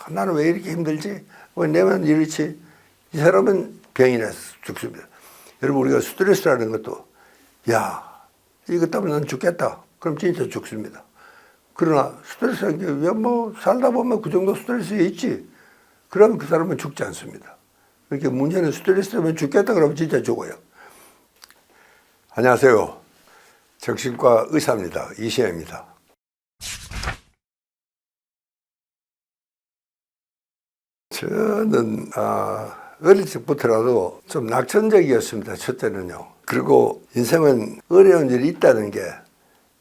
나는 왜 이렇게 힘들지? 왜 내만 이렇지? 이 사람은 병이 나서 죽습니다. 여러분, 우리가 스트레스라는 것도, 야, 이것 때문에 난 죽겠다. 그럼 진짜 죽습니다. 그러나 스트레스라는 게 왜 뭐 살다 보면 그 정도 스트레스에 있지. 그러면 그 사람은 죽지 않습니다. 그러니까 문제는 스트레스 때문에 죽겠다 그러면 진짜 죽어요. 안녕하세요. 정신과 의사입니다. 이시영입니다. 저는 어릴 적부터라도 좀 낙천적이었습니다. 첫째는요. 그리고 인생은 어려운 일이 있다는 게,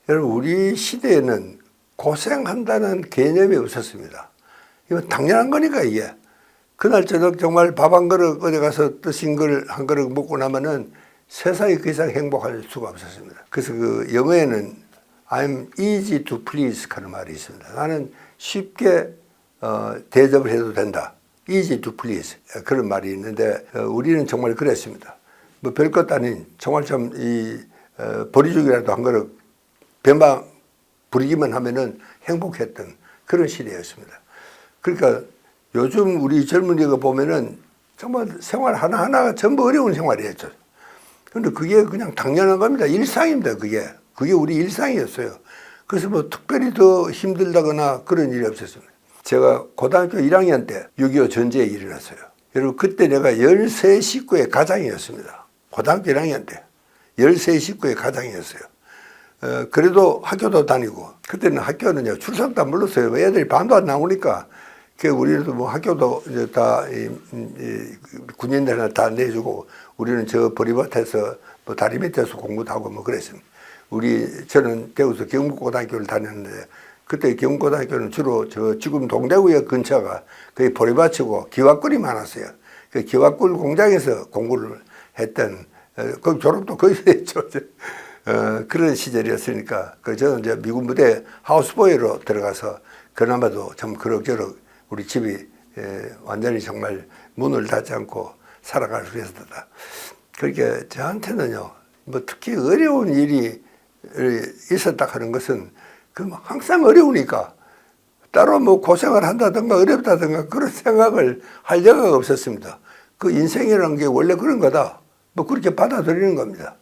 여러분, 우리 시대에는 고생한다는 개념이 없었습니다. 이건 당연한 거니까. 이게 그날 저녁 정말 밥 한 그릇 어디 가서 뜨신 걸 한 그릇 먹고 나면은 세상에 그 이상 행복할 수가 없었습니다. 그래서 그 영어에는 I'm easy to please 하는 말이 있습니다. 나는 쉽게 대접을 해도 된다. easy to please 그런 말이 있는데, 우리는 정말 그랬습니다. 뭐 별것 아닌 정말 좀 보리죽이라도 한 그릇 변방 부리기만 하면은 행복했던 그런 시대였습니다. 그러니까 요즘 우리 젊은이가 보면은 정말 생활 하나하나가 전부 어려운 생활이었죠. 그런데 그게 그냥 당연한 겁니다. 일상입니다. 그게 우리 일상이었어요. 그래서 뭐 특별히 더 힘들다거나 그런 일이 없었습니다. 제가 고등학교 1학년 때 6.25 전쟁이 일어났어요. 여러분, 그때 내가 13 식구의 가장이었습니다. 고등학교 1학년 때 13 식구의 가장이었어요. 그래도 학교도 다니고, 그때는 학교는요, 출석도 안 불렀어요. 애들이 반도 안 나오니까. 우리도 뭐 학교도 이제 다 군인들한테 다 내주고, 우리는 저 보리밭에서 뭐 다리 밑에서 공부도 하고 뭐 그랬습니다. 저는 대구에서 경북고등학교를 다녔는데, 그때 경북고등학교는 주로 지금 동대구역 근처가 거의 보리밭이고 기와꿀이 많았어요. 그 기와꿀 공장에서 공부를 했던, 그 졸업도 거기서 했죠. 그런 시절이었으니까, 저는 이제 미군 부대 하우스보이로 들어가서 그나마도 참 그럭저럭 우리 집이 완전히 정말 문을 닫지 않고 살아갈 수 있었다. 그렇게 저한테는요, 뭐 특히 어려운 일이 있었다 하는 것은 항상 어려우니까 따로 뭐 고생을 한다든가 어렵다든가 그런 생각을 할 여가가 없었습니다. 그 인생이라는 게 원래 그런 거다. 뭐 그렇게 받아들이는 겁니다.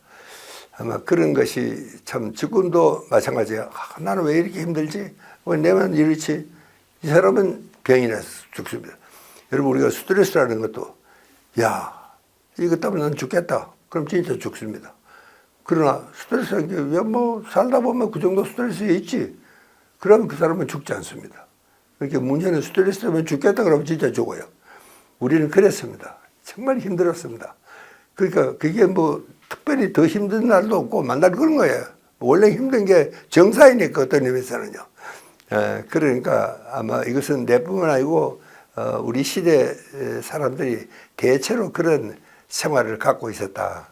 아마 그런 것이 참 지금도 마찬가지예요. 나는 왜 이렇게 힘들지? 왜 내만 이렇지? 이 사람은 병이 나서 죽습니다. 여러분, 우리가 스트레스라는 것도, 야, 이것 때문에 난 죽겠다. 그럼 진짜 죽습니다. 그러나 스트레스라는 게 왜 뭐 살다 보면 그 정도 스트레스에 있지. 그러면 그 사람은 죽지 않습니다. 그러니까 문제는 스트레스 때문에 죽겠다 그러면 진짜 죽어요. 우리는 그랬습니다. 정말 힘들었습니다. 그러니까 그게 뭐 특별히 더 힘든 날도 없고 만날 그런 거예요. 원래 힘든 게 정상이니까, 어떤 의미에서는요. 그러니까 아마 이것은 내뿐만 아니고 우리 시대 사람들이 대체로 그런 생활을 갖고 있었다.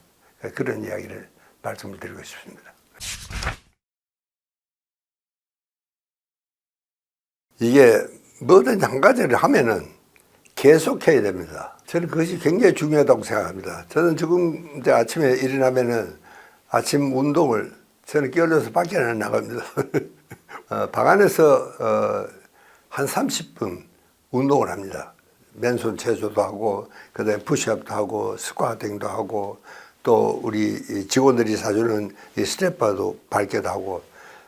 그런 이야기를 말씀을 드리고 싶습니다. 이게 뭐든지 한 가지를 하면은 계속해야 됩니다. 저는 그것이 굉장히 중요하다고 생각합니다. 저는 지금 이제 아침에 일어나면은 아침 운동을 저는 끼어들어서 밖에 안 나갑니다. 방 안에서 한 30분 운동을 합니다. 맨손 체조도 하고, 그다음에 푸시업도 하고, 스쿼팅도 하고, 또 우리 직원들이 사주는 이 스텝바도 밟기도 하고,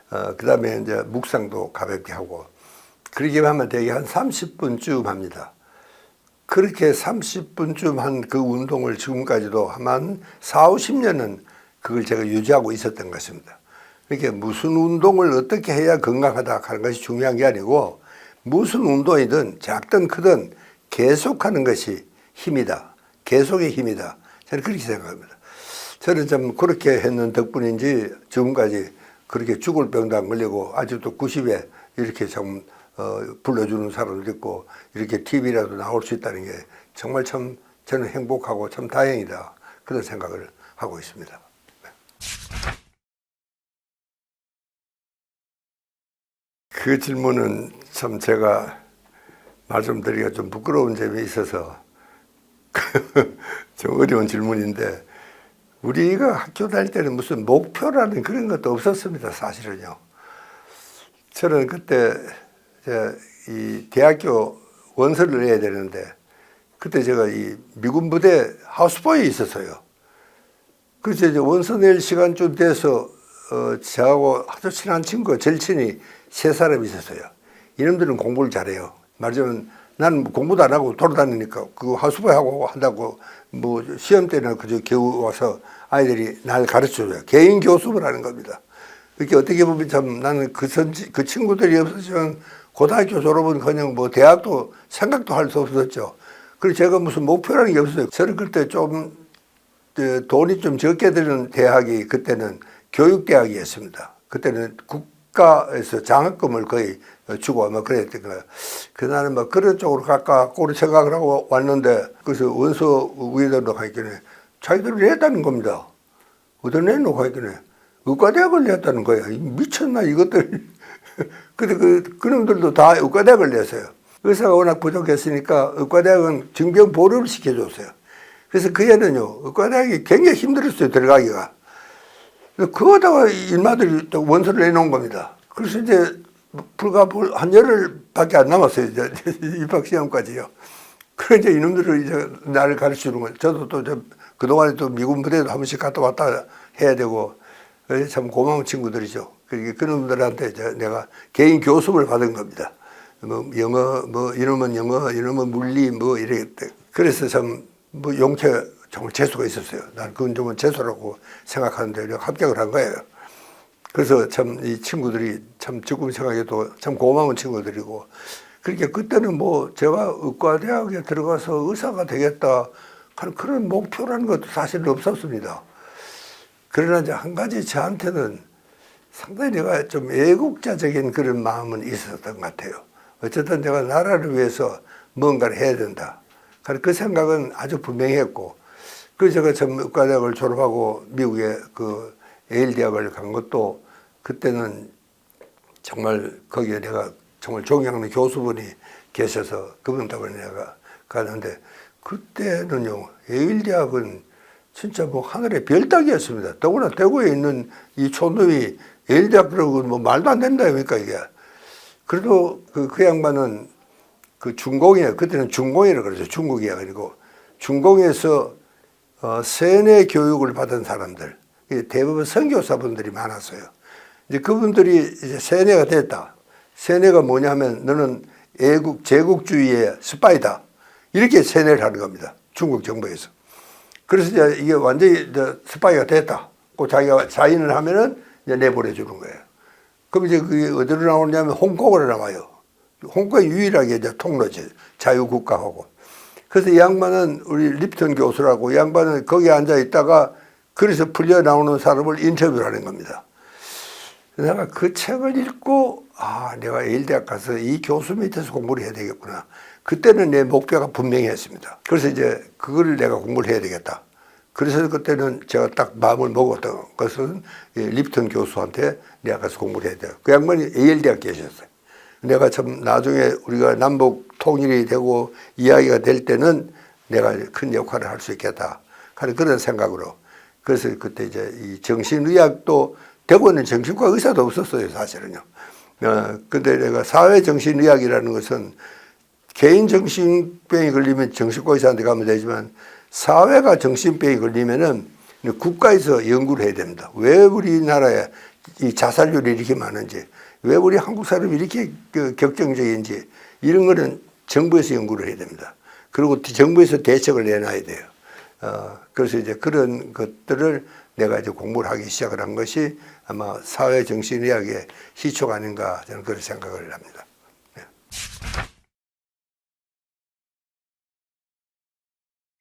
그다음에 이제 묵상도 가볍게 하고, 그렇게 하면 되게 한 30분쯤 합니다. 그렇게 30분쯤 한 그 운동을 지금까지도 한 4, 50년은 그걸 제가 유지하고 있었던 것입니다. 그러니까 무슨 운동을 어떻게 해야 건강하다 하는 것이 중요한 게 아니고, 무슨 운동이든 작든 크든 계속하는 것이 힘이다. 계속의 힘이다. 저는 그렇게 생각합니다. 저는 좀 그렇게 했는 덕분인지 지금까지 그렇게 죽을 병도 안 걸리고, 아직도 90에 이렇게 좀 불러주는 사람도 있고, 이렇게 TV라도 나올 수 있다는 게 정말 참 저는 행복하고 참 다행이다. 그런 생각을 하고 있습니다. 그 질문은 참 제가 말씀드리기가 좀 부끄러운 점이 있어서 좀 어려운 질문인데, 우리가 학교 다닐 때는 무슨 목표라는 그런 것도 없었습니다. 사실은요. 저는 그때 이 대학교 원서를 내야 되는데 그때 제가 이 미군 부대 하우스보이에 있었어요. 그래서 이제 원서 낼 시간쯤 돼서 저하고 아주 친한 친구, 절친이 세 사람이 있었어요. 이놈들은 공부를 잘해요. 말하자면 나는 공부도 안 하고 돌아다니니까 그 하우스보이 하고 한다고 뭐 시험 때나 그저 겨우 와서 아이들이 날 가르쳐줘요. 개인 교습을 하는 겁니다. 이렇게 어떻게 보면 참 나는 그 친구들이 없었지만 고등학교 졸업은 그냥 뭐 대학도 생각도 할 수 없었죠. 그래서 제가 무슨 목표라는 게 없어요. 저는 그때 좀 돈이 좀 적게 드는 대학이 그때는 교육대학이었습니다. 그때는 국가에서 장학금을 거의 주고 막 그랬던 거예요. 그날은 막 그런 쪽으로 갈까 고리 생각을 하고 왔는데 그래서 원서 위원장도 가있길래 자기들이 냈다는 겁니다. 어디 내놓고 가있길래 의과대학을 냈다는 거예요. 미쳤나 이것들. 근데 그놈들도 다 의과대학을 냈어요. 의사가 워낙 부족했으니까 의과대학은 증병 보류를 시켜줬어요. 그래서 그 애는요, 의과대학이 굉장히 힘들었어요, 들어가기가. 그거다가 일마들이 또 원서를 내놓은 겁니다. 그래서 이제 불과 한 열흘밖에 안 남았어요, 이제 입학시험까지요. 그래 이제 이놈들을 이제 나를 가르쳐 주는 거예요. 저도 또 그동안에 또 미군 부대도 한 번씩 갔다 왔다 해야 되고, 참 고마운 친구들이죠. 그놈들한테 이제 내가 개인 교습을 받은 겁니다. 뭐 영어, 뭐 이놈은 영어, 이놈은 물리, 뭐 이랬대. 그래서 참 뭐 용케 정말 재수가 있었어요. 난 그건 정말 재수라고 생각하는데 합격을 한 거예요. 그래서 참 이 친구들이 참 지금 생각해도 참 고마운 친구들이고, 그렇게 그때는 뭐 제가 의과대학에 들어가서 의사가 되겠다 하는 그런 목표라는 것도 사실은 없었습니다. 그러나 이제 한 가지 저한테는 상당히 내가 좀 애국자적인 그런 마음은 있었던 것 같아요. 어쨌든 내가 나라를 위해서 뭔가를 해야 된다. 그 생각은 아주 분명히 했고, 그래서 제가 참 의과대학을 졸업하고 미국에 그 예일 대학을 간 것도 그때는 정말 거기에 내가 정말 존경하는 교수분이 계셔서 그분 때문에 내가 가는데, 그때는요, 예일 대학은 진짜 뭐 하늘의 별 따기였습니다. 더구나 대구에 있는 이 촌놈이 예일 대학 그러고 뭐 말도 안 된다, 그러니까 이게. 그래도 그 양반은 그 중공이에요. 그때는 중공이라고 그러죠. 중국이야. 그리고 중공에서 세뇌 교육을 받은 사람들, 대부분 선교사분들이 많았어요. 이제 그분들이 이제 세뇌가 됐다. 세뇌가 뭐냐면 너는 제국주의의 스파이다. 이렇게 세뇌를 하는 겁니다. 중국 정부에서. 그래서 이제 이게 완전히 스파이가 됐다. 그 자기가 자인을 하면은 이제 내보내 주는 거예요. 그럼 이제 그게 어디로 나오냐면 홍콩으로 나와요. 홍콩이 유일하게 이제 통로지, 자유국가하고. 그래서 이 양반은 우리 립턴 교수라고, 이 양반은 거기 앉아 있다가 그래서 풀려 나오는 사람을 인터뷰를 하는 겁니다. 내가 그 책을 읽고, 아, 내가 예일대학 가서 이 교수 밑에서 공부를 해야 되겠구나. 그때는 내 목표가 분명히 했습니다. 그래서 이제 그거를 내가 공부를 해야 되겠다. 그래서 그때는 제가 딱 마음을 먹었던 것은 립턴 교수한테 내가 가서 공부를 해야 돼요. 그 양반이 예일대학 계셨어요. 내가 참 나중에 우리가 남북 통일이 되고 이야기가 될 때는 내가 큰 역할을 할 수 있겠다 하는 그런 생각으로. 그래서 그때 이제 이 정신의학도, 대구는 정신과 의사도 없었어요, 사실은요. 근데 내가 사회정신의학이라는 것은 개인 정신병이 걸리면 정신과 의사한테 가면 되지만, 사회가 정신병이 걸리면은 국가에서 연구를 해야 됩니다. 왜 우리나라에 이 자살률이 이렇게 많은지, 왜 우리 한국 사람이 이렇게 격정적인지, 이런 거는 정부에서 연구를 해야 됩니다. 그리고 정부에서 대책을 내놔야 돼요. 그래서 이제 그런 것들을 내가 이제 공부를 하기 시작을 한 것이 아마 사회정신의학의 시초가 아닌가, 저는 그런 생각을 합니다. 네.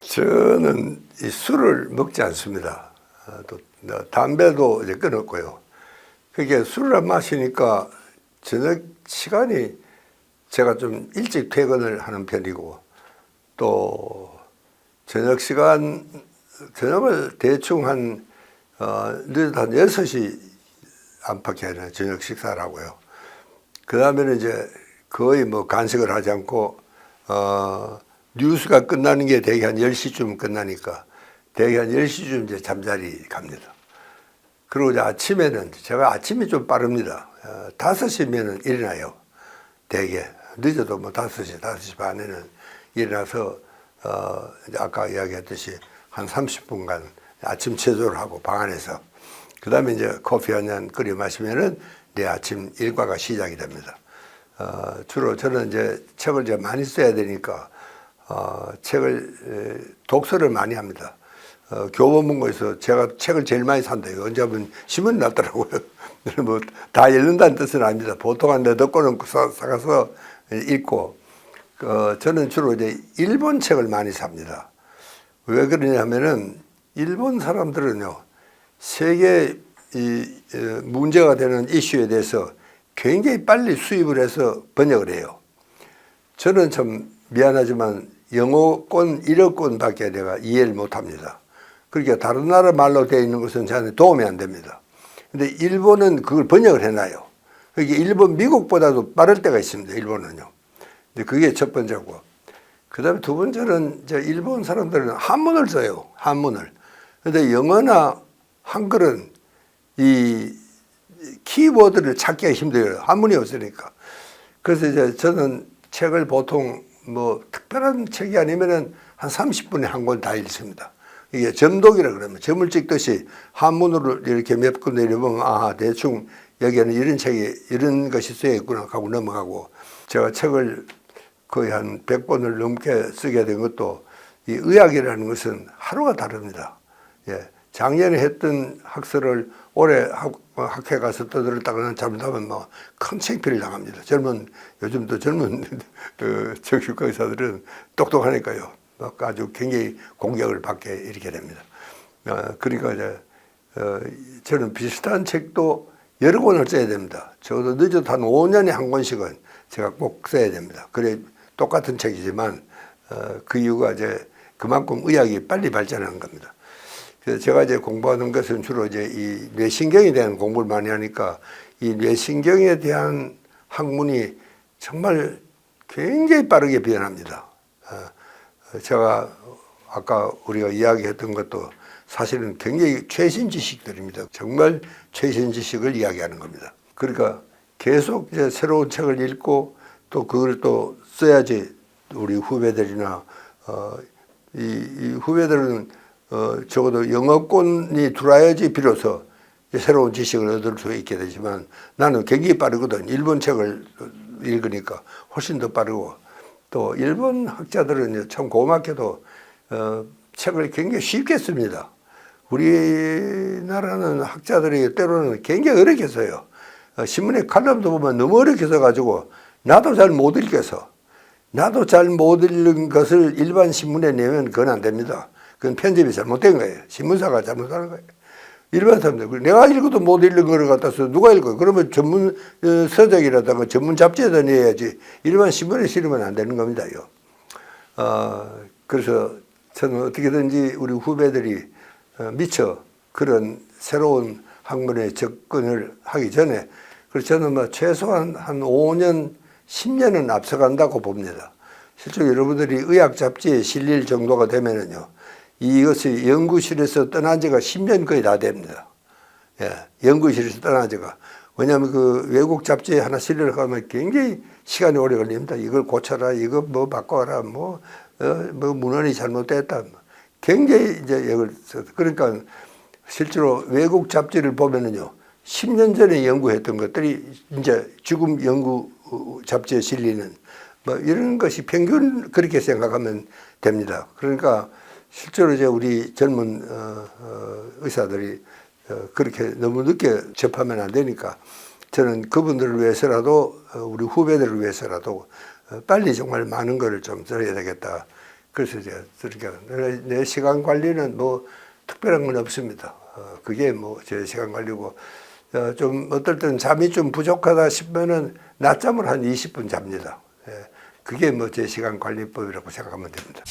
저는 이 술을 먹지 않습니다. 또 담배도 이제 끊었고요. 그게 술을 안 마시니까 저녁 시간이 제가 좀 일찍 퇴근을 하는 편이고, 또 저녁 시간, 저녁을 대충 늦어도 한 6시 안팎에 하는 저녁 식사를 하고요. 그 다음에는 이제 거의 뭐 간식을 하지 않고, 뉴스가 끝나는 게 대개 한 10시쯤 끝나니까 대개 한 10시쯤 이제 잠자리 갑니다. 그리고 이제 아침에는, 제가 아침이 좀 빠릅니다. 5시면은 일어나요. 대개. 늦어도 뭐 5시, 5시 반에는 일어나서 이제 아까 이야기했듯이 한 30분간 아침 체조를 하고 방 안에서 그 다음에 이제 커피 한 잔 끓여 마시면은 내 아침 일과가 시작이 됩니다. 주로 저는 이제 책을 이제 많이 써야 되니까 독서를 많이 합니다. 교보문고에서 제가 책을 제일 많이 산다. 이거 언제 한번 신문 났더라고요. 뭐 다 읽는다는 뜻은 아닙니다. 보통 한 8권은 사가서 읽고, 저는 주로 이제 일본 책을 많이 삽니다. 왜 그러냐면은 일본 사람들은요, 세계 문제가 되는 이슈에 대해서 굉장히 빨리 수입을 해서 번역을 해요. 저는 참 미안하지만 영어권 1어권밖에 내가 이해를 못합니다. 그러니까 다른 나라 말로 되어 있는 것은 저한테 도움이 안 됩니다. 근데 일본은 그걸 번역을 해놔요. 그게 일본, 미국보다도 빠를 때가 있습니다. 일본은요. 근데 그게 첫 번째고, 그 다음에 두 번째는 이제 일본 사람들은 한문을 써요. 한문을. 근데 영어나 한글은 이 키워드를 찾기가 힘들어요. 한문이 없으니까. 그래서 이제 저는 책을 보통 뭐 특별한 책이 아니면은 한 30분에 한 권 다 읽습니다. 이게 점독이라 그러면 점을 찍듯이 한문으로 이렇게 몇 권 내려보면 아, 대충 여기에는 이런 책이 이런 것이 쓰여 있구나 하고 넘어가고, 제가 책을 거의 한 100권을 넘게 쓰게 된 것도 이 의학이라는 것은 하루가 다릅니다. 예. 작년에 했던 학설을 올해 학회 가서 떠들었다가 잘못하면 뭐 큰 창피를 당합니다. 요즘도 젊은 정신과 의사들은 똑똑하니까요. 막 아주 굉장히 공격을 받게 이렇게 됩니다. 그러니까 이제 저는 비슷한 책도 여러 권을 써야 됩니다. 적어도 늦어도 한 5년에 한 권씩은 제가 꼭 써야 됩니다. 그래 똑같은 책이지만 그 이유가 이제 그만큼 의학이 빨리 발전하는 겁니다. 그래서 제가 이제 공부하는 것은 주로 이제 이 뇌신경에 대한 공부를 많이 하니까 이 뇌신경에 대한 학문이 정말 굉장히 빠르게 변합니다. 제가 아까 우리가 이야기했던 것도 사실은 굉장히 최신 지식들입니다. 정말 최신 지식을 이야기하는 겁니다. 그러니까 계속 이제 새로운 책을 읽고 또 그걸 또 써야지 우리 후배들이나 이 후배들은 적어도 영어권이 들어야지 비로소 새로운 지식을 얻을 수 있게 되지만 나는 굉장히 빠르거든. 일본 책을 읽으니까 훨씬 더 빠르고, 또 일본 학자들은 참 고맙게도 책을 굉장히 쉽게 씁니다. 우리나라는 학자들이 때로는 굉장히 어렵게 써요. 신문에 칼럼도 보면 너무 어렵게 써가지고 나도 잘 못 읽겠어. 나도 잘 못 읽는 것을 일반 신문에 내면 그건 안 됩니다. 그건 편집이 잘못된 거예요. 신문사가 잘못하는 거예요. 일반 사람들, 내가 읽어도 못 읽는 거를 갖다서 누가 읽어요? 그러면 전문 서적이라든가 전문 잡지에다 내야지 일반 신문에 실으면 안 되는 겁니다요. 그래서 저는 어떻게든지 우리 후배들이 미처 그런 새로운 학문에 접근을 하기 전에, 그래서 저는 뭐 최소한 한 5년, 10년은 앞서간다고 봅니다. 실제 여러분들이 의학 잡지에 실릴 정도가 되면은요, 이것이 연구실에서 떠난 지가 10년 거의 다 됩니다. 예, 연구실에서 떠난 지가. 왜냐하면 그 외국 잡지에 하나 실리려고 하면 굉장히 시간이 오래 걸립니다. 이걸 고쳐라, 이거 뭐 바꿔라, 뭐 문헌이 잘못됐다. 굉장히 이제 이걸 써서. 그러니까 실제로 외국 잡지를 보면은요, 10년 전에 연구했던 것들이 이제 지금 연구 잡지에 실리는 뭐 이런 것이 평균 그렇게 생각하면 됩니다. 그러니까 실제로 이제 우리 젊은 의사들이 그렇게 너무 늦게 접하면 안 되니까 저는 그분들을 위해서라도 우리 후배들을 위해서라도 빨리 정말 많은 거를 좀 써야 되겠다. 그래서 이제 내 시간 관리는 뭐 특별한 건 없습니다. 그게 뭐 제 시간 관리고, 좀 어떨 때는 잠이 좀 부족하다 싶으면은 낮잠을 한 20분 잡니다. 그게 뭐 제 시간 관리법이라고 생각하면 됩니다.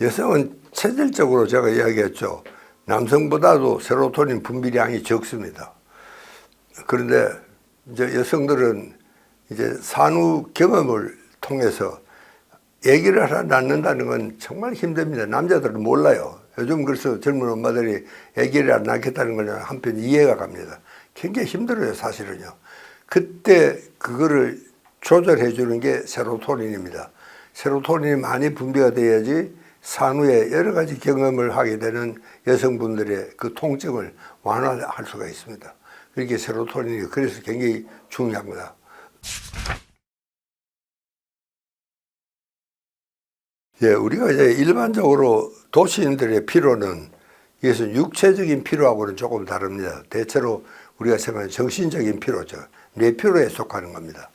여성은 체질적으로 제가 이야기했죠. 남성보다도 세로토닌 분비량이 적습니다. 그런데 이제 여성들은 이제 산후 경험을 통해서 아기를 하나 낳는다는 건 정말 힘듭니다. 남자들은 몰라요. 요즘 그래서 젊은 엄마들이 아기를 안 낳겠다는 건 한편 이해가 갑니다. 굉장히 힘들어요, 사실은요. 그때 그거를 조절해 주는 게 세로토닌입니다. 세로토닌이 많이 분비가 돼야지 산후에 여러 가지 경험을 하게 되는 여성분들의 그 통증을 완화할 수가 있습니다. 그렇게 세로토닌이 그래서 굉장히 중요합니다. 예, 우리가 이제 일반적으로 도시인들의 피로는 이것은 육체적인 피로하고는 조금 다릅니다. 대체로 우리가 생각하는 정신적인 피로죠. 뇌피로에 속하는 겁니다.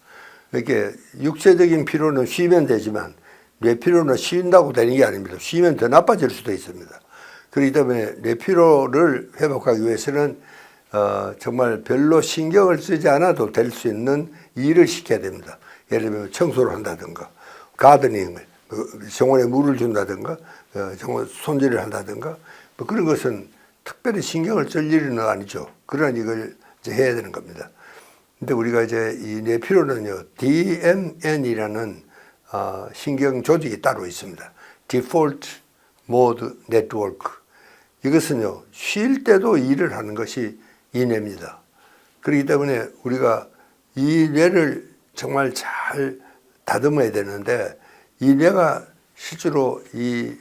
이렇게 육체적인 피로는 쉬면 되지만 뇌피로는 쉰다고 되는 게 아닙니다. 쉬면 더 나빠질 수도 있습니다. 그렇기 때문에 뇌피로를 회복하기 위해서는 정말 별로 신경을 쓰지 않아도 될 수 있는 일을 시켜야 됩니다. 예를 들면 청소를 한다든가 가드닝을 정원에 물을 준다든가 정원 손질을 한다든가 뭐 그런 것은 특별히 신경을 쓸 일은 아니죠. 그러나 이걸 이제 해야 되는 겁니다. 근데 우리가 이제 이 뇌피로는요, DMN이라는 신경 조직이 따로 있습니다. Default Mode Network. 이것은요, 쉴 때도 일을 하는 것이 이 뇌입니다. 그렇기 때문에 우리가 이 뇌를 정말 잘 다듬어야 되는데, 이 뇌가 실제로 이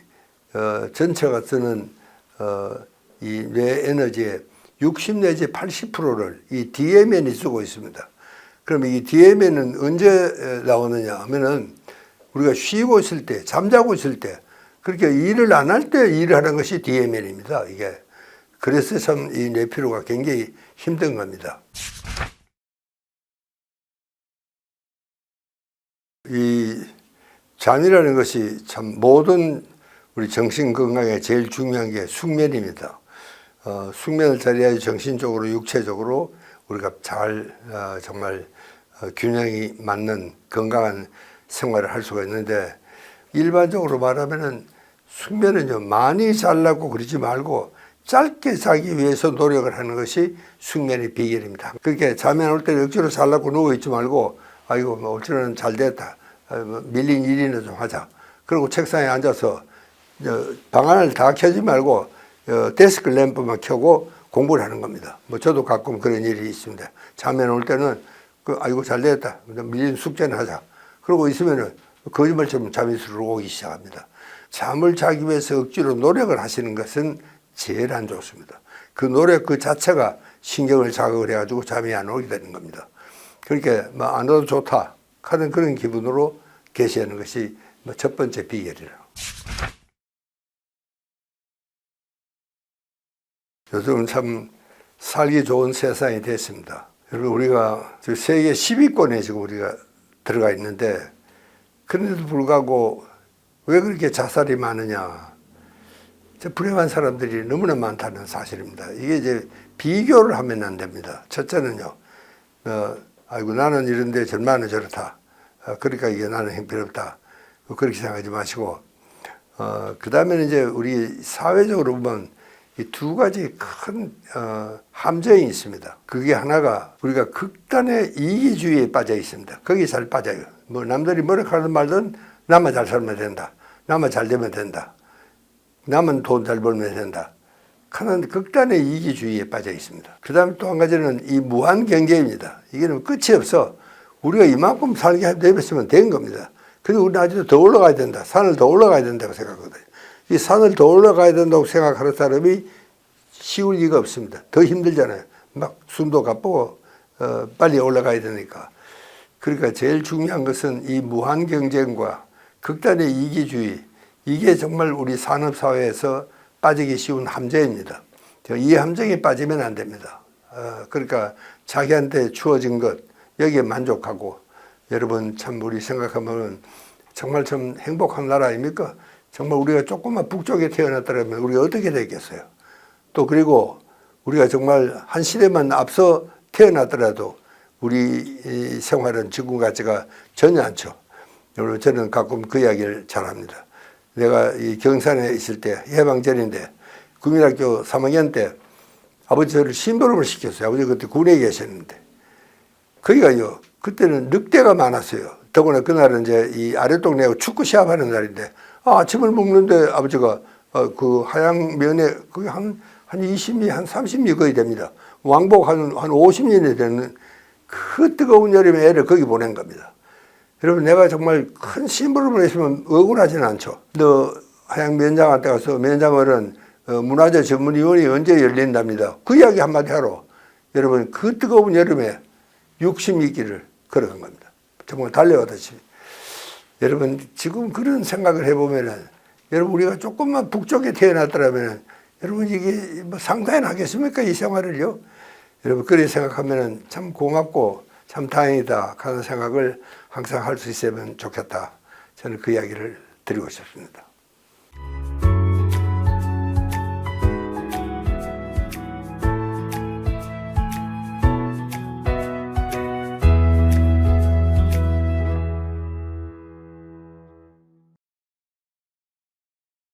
전체가 쓰는 이 뇌 에너지의 60 내지 80%를 이 DMN이 쓰고 있습니다. 그러면 이 DMN은 언제 나오느냐 하면은 우리가 쉬고 있을 때, 잠자고 있을 때, 그렇게 일을 안 할 때 일을 하는 것이 DMN입니다. 이게. 그래서 참 이 뇌피로가 굉장히 힘든 겁니다. 이 잠이라는 것이 참 모든 우리 정신 건강에 제일 중요한 게 숙면입니다. 숙면을 잘해야지 정신적으로 육체적으로 우리가 잘 정말 균형이 맞는 건강한 생활을 할 수가 있는데, 일반적으로 말하면은 숙면은요, 많이 자려고 그러지 말고 짧게 자기 위해서 노력을 하는 것이 숙면의 비결입니다. 그렇게 잠이 안 올 때 억지로 자려고 누워 있지 말고, 아이고 뭐 억지로는 잘 됐다, 밀린 일이나 좀 하자, 그리고 책상에 앉아서 방안을 다 켜지 말고 데스크 램프만 켜고 공부를 하는 겁니다. 뭐 저도 가끔 그런 일이 있습니다. 잠이 안 올 때는 아이고 잘 됐다, 밀린 숙제는 하자, 그러고 있으면은 거짓말처럼 잠이 스르르 오기 시작합니다. 잠을 자기 위해서 억지로 노력을 하시는 것은 제일 안 좋습니다. 그 노력 그 자체가 신경을 자극을 해가지고 잠이 안 오게 되는 겁니다. 그러니까 뭐 안 와도 좋다 하는 그런 기분으로 계시는 것이 첫 번째 비결이라. 요즘은 참 살기 좋은 세상이 됐습니다. 여러분, 우리가 세계 10위권에 지금 우리가 들어가 있는데, 그런데도 불구하고 왜 그렇게 자살이 많으냐? 불행한 사람들이 너무나 많다는 사실입니다. 이게 이제 비교를 하면 안 됩니다. 첫째는요, 아이고 나는 이런데 절만은 저렇다, 그러니까 이게 나는 형편없다, 그렇게 생각하지 마시고, 그 다음에는 이제 우리 사회적으로 보면 이 두 가지 큰 함정이 있습니다. 그게 하나가 우리가 극단의 이기주의에 빠져 있습니다. 거기에 잘 빠져요. 뭐 남들이 뭐라 하든 말든 나만 잘 살면 된다, 나만 잘 되면 된다, 나만 돈 잘 벌면 된다 하는 극단의 이기주의에 빠져 있습니다. 그 다음에 또 한 가지는 이 무한 경제입니다. 이게는 끝이 없어. 우리가 이만큼 살게 되었으면 된 겁니다. 그리고 우리는 아직도 더 올라가야 된다, 산을 더 올라가야 된다고 생각하거든요. 이 산을 더 올라가야 된다고 생각하는 사람이 쉬울 리가 없습니다. 더 힘들잖아요. 막 숨도 가쁘고 빨리 올라가야 되니까. 그러니까 제일 중요한 것은 이 무한 경쟁과 극단의 이기주의, 이게 정말 우리 산업사회에서 빠지기 쉬운 함정입니다. 이 함정에 빠지면 안 됩니다. 그러니까 자기한테 주어진 것, 여기에 만족하고, 여러분 참 우리 생각하면 정말 참 행복한 나라 아닙니까? 정말 우리가 조금만 북쪽에 태어났다면 우리가 어떻게 되겠어요? 또 그리고 우리가 정말 한 시대만 앞서 태어났더라도 우리 생활은 지금 같지가 전혀 않죠. 여러분, 저는 가끔 그 이야기를 잘합니다. 내가 이 경산에 있을 때 해방전인데 국민학교 3학년 때 아버지 저를 심부름을 시켰어요. 아버지 그때 군에 계셨는데, 거기가요, 그때는 늑대가 많았어요. 더구나 그날은 이제 이 아랫동네하고 축구 시합하는 날인데, 아침을 먹는데 아버지가 그 하양면에 거의 한 20미, 한 30미 거의 됩니다. 왕복 한 50년이 되는 그 뜨거운 여름에 애를 거기 보낸 겁니다. 여러분, 내가 정말 큰 심부름을 했으면 억울하지는 않죠. 너 하양 면장한테 가서 면장어른 문화재 전문위원회 언제 열린답니다. 그 이야기 한마디 하러 여러분 그 뜨거운 여름에 60미끼를 걸어간 겁니다. 정말 달려가듯이. 여러분 지금 그런 생각을 해보면은 여러분 우리가 조금만 북쪽에 태어났더라면 여러분 이게 뭐 상상이나 하겠습니까? 이 생활을요. 여러분 그렇게 생각하면은 참 고맙고 참 다행이다 하는 생각을 항상 할 수 있으면 좋겠다. 저는 그 이야기를 드리고 싶습니다.